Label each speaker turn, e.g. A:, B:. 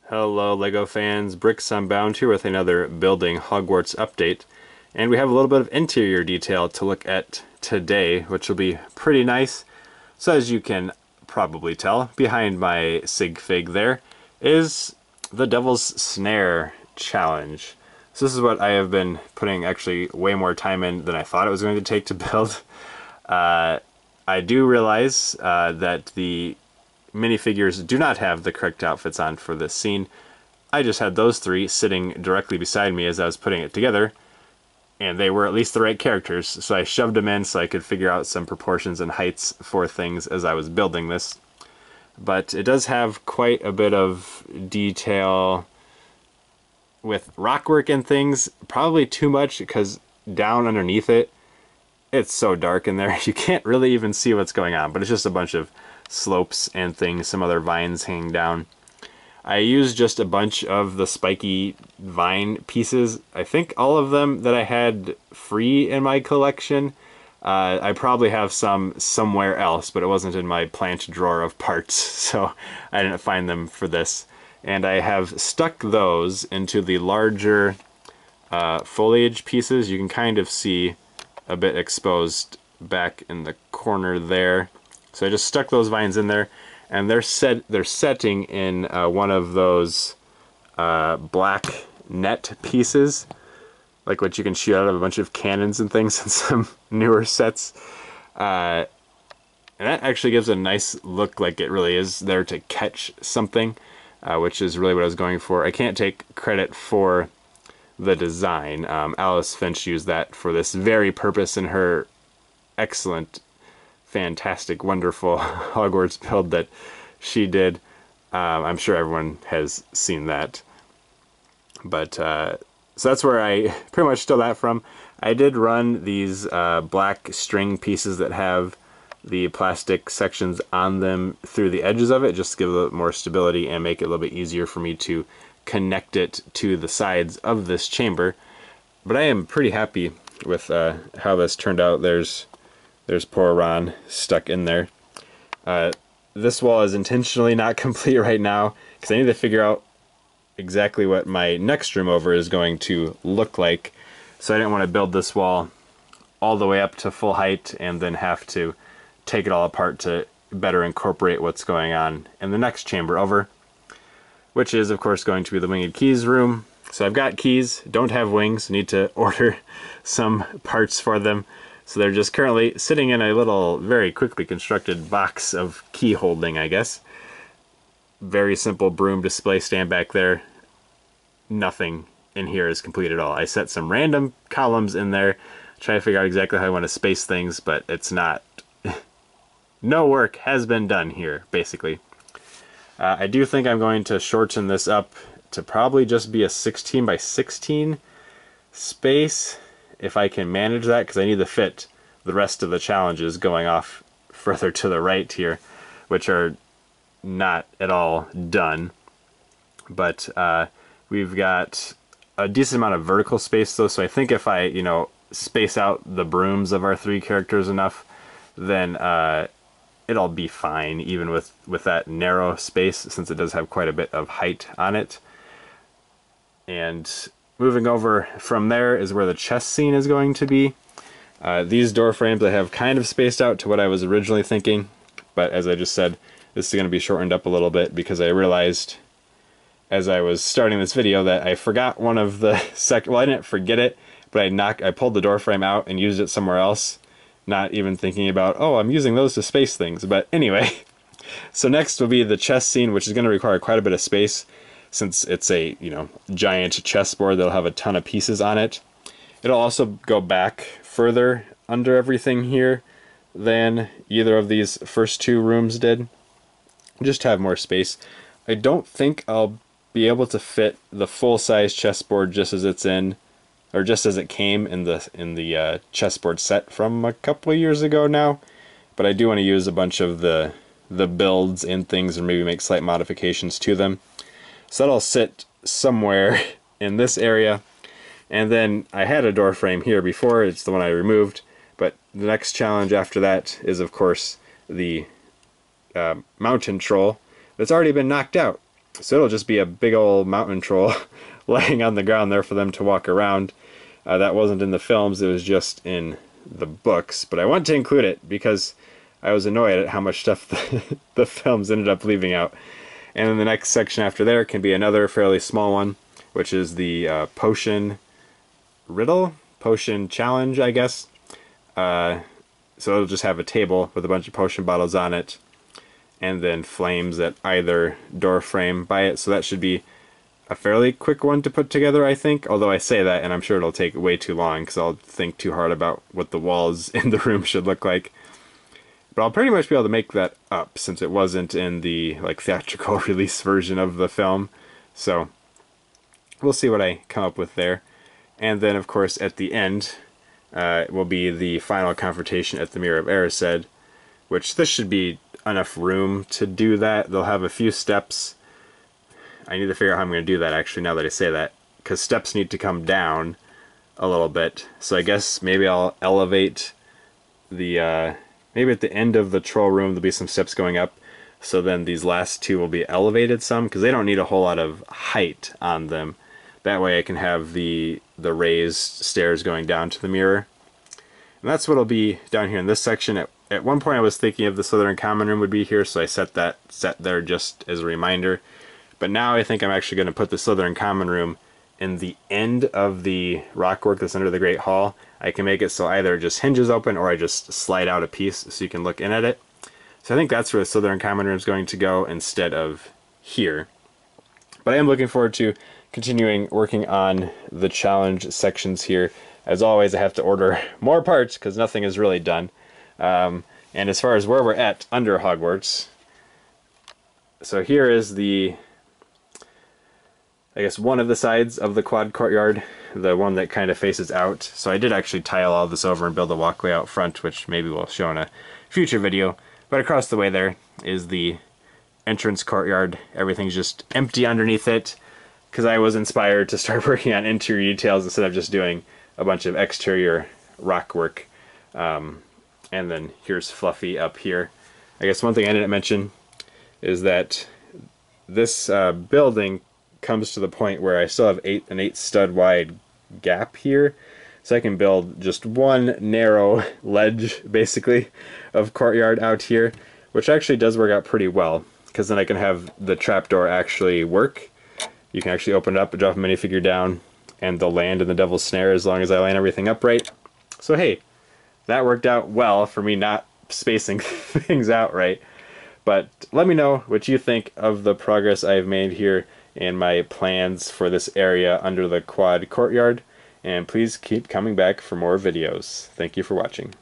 A: Hello LEGO fans, Bricks Unbound here with another Building Hogwarts update. And we have a little bit of interior detail to look at today, which will be pretty nice. So as you can probably tell, behind my sig fig there is the Devil's Snare challenge. So this is what I have been putting actually way more time in than I thought it was going to take to build. I do realize that the minifigures do not have the correct outfits on for this scene. I just had those three sitting directly beside me as I was putting it together, and they were at least the right characters, so I shoved them in so I could figure out some proportions and heights for things as I was building this. But it does have quite a bit of detail with rockwork and things, probably too much because down underneath it, it's so dark in there you can't really even see what's going on, but it's just a bunch of slopes and things, some other vines hanging down. I used just a bunch of the spiky vine pieces. I think all of them that I had free in my collection. I probably have some somewhere else, but it wasn't in my plant drawer of parts, so I didn't find them for this. And I have stuck those into the larger foliage pieces. You can kind of see a bit exposed back in the corner there. So I just stuck those vines in there, and they're setting in one of those black net pieces, like what you can shoot out of a bunch of cannons and things in some newer sets. And that actually gives a nice look, like it really is there to catch something, which is really what I was going for. I can't take credit for the design. Alice Finch used that for this very purpose in her excellent, fantastic, wonderful Hogwarts build that she did. I'm sure everyone has seen that. But so that's where I pretty much stole that from. I did run these black string pieces that have the plastic sections on them through the edges of it, just to give a little more stability and make it a little bit easier for me to connect it to the sides of this chamber. But I am pretty happy with how this turned out. There's poor Ron stuck in there. This wall is intentionally not complete right now because I need to figure out exactly what my next room over is going to look like. So I didn't want to build this wall all the way up to full height and then have to take it all apart to better incorporate what's going on in the next chamber over, which is of course going to be the Winged Keys room. So I've got keys, don't have wings, need to order some parts for them. So they're just currently sitting in a little, very quickly constructed box of key holding, I guess. Very simple broom display stand back there. Nothing in here is complete at all. I set some random columns in there, try to figure out exactly how I want to space things, but it's not... No work has been done here, basically. I do think I'm going to shorten this up to probably just be a 16 by 16 space, if I can manage that, because I need to fit the rest of the challenges going off further to the right here, which are not at all done. But we've got a decent amount of vertical space though, so I think if I, space out the brooms of our three characters enough, then it'll be fine, even with that narrow space, since it does have quite a bit of height on it. And moving over from there is where the chest scene is going to be. These door frames I have kind of spaced out to what I was originally thinking, but as I just said, this is going to be shortened up a little bit because I realized as I was starting this video that I forgot one of the well, I didn't forget it, but I pulled the door frame out and used it somewhere else, not even thinking about, oh, I'm using those to space things. But anyway, so next will be the chest scene, which is going to require quite a bit of space since it's a, giant chessboard that'll have a ton of pieces on it. It'll also go back further under everything here than either of these first two rooms did, just to have more space. I don't think I'll be able to fit the full-size chessboard just as it's in, or just as it came in the chessboard set from a couple of years ago now, but I do want to use a bunch of the builds and things and maybe make slight modifications to them. So that'll sit somewhere in this area. And then I had a door frame here before, it's the one I removed, but the next challenge after that is of course the mountain troll that's already been knocked out. So it'll just be a big old mountain troll laying on the ground there for them to walk around. That wasn't in the films, it was just in the books, but I wanted to include it because I was annoyed at how much stuff the films ended up leaving out. And then the next section after there can be another fairly small one, which is the potion riddle, potion challenge, I guess. So it'll just have a table with a bunch of potion bottles on it, and then flames at either door frame by it. So that should be a fairly quick one to put together, I think. Although I say that, and I'm sure it'll take way too long because I'll think too hard about what the walls in the room should look like. But I'll pretty much be able to make that up since it wasn't in the theatrical release version of the film. So we'll see what I come up with there. And then, of course, at the end will be the final confrontation at the Mirror of Erised, which this should be enough room to do that. They'll have a few steps. I need to figure out how I'm going to do that, actually, now that I say that, because steps need to come down a little bit. So I guess maybe I'll elevate the, maybe at the end of the troll room there'll be some steps going up, so then these last two will be elevated some, because they don't need a whole lot of height on them. That way I can have the raised stairs going down to the mirror. And that's what'll be down here in this section. At one point I was thinking of the Slytherin common room would be here, so I set that there just as a reminder. But now I think I'm actually going to put the Slytherin common room in the end of the rockwork that's under the Great Hall. I can make it so either it just hinges open or I just slide out a piece so you can look in at it. So I think that's where the Slytherin common room is going to go instead of here. But I am looking forward to continuing working on the challenge sections here. As always, I have to order more parts because nothing is really done. And as far as where we're at under Hogwarts, so here is the, I guess, one of the sides of the quad courtyard, the one that kind of faces out. So I did actually tile all this over and build a walkway out front, which maybe we'll show in a future video. But across the way there is the entrance courtyard. Everything's just empty underneath it because I was inspired to start working on interior details instead of just doing a bunch of exterior rock work. And then here's Fluffy up here. I guess one thing I didn't mention is that this building comes to the point where I still have an 8 stud wide gap here, so I can build just one narrow ledge basically of courtyard out here, which actually does work out pretty well because then I can have the trapdoor actually work. You can actually open it up and drop a minifigure down and they'll land in the Devil's Snare as long as I line everything up right. So hey, that worked out well for me not spacing things out right. But let me know what you think of the progress I've made here and my plans for this area under the quad courtyard. And please keep coming back for more videos. Thank you for watching.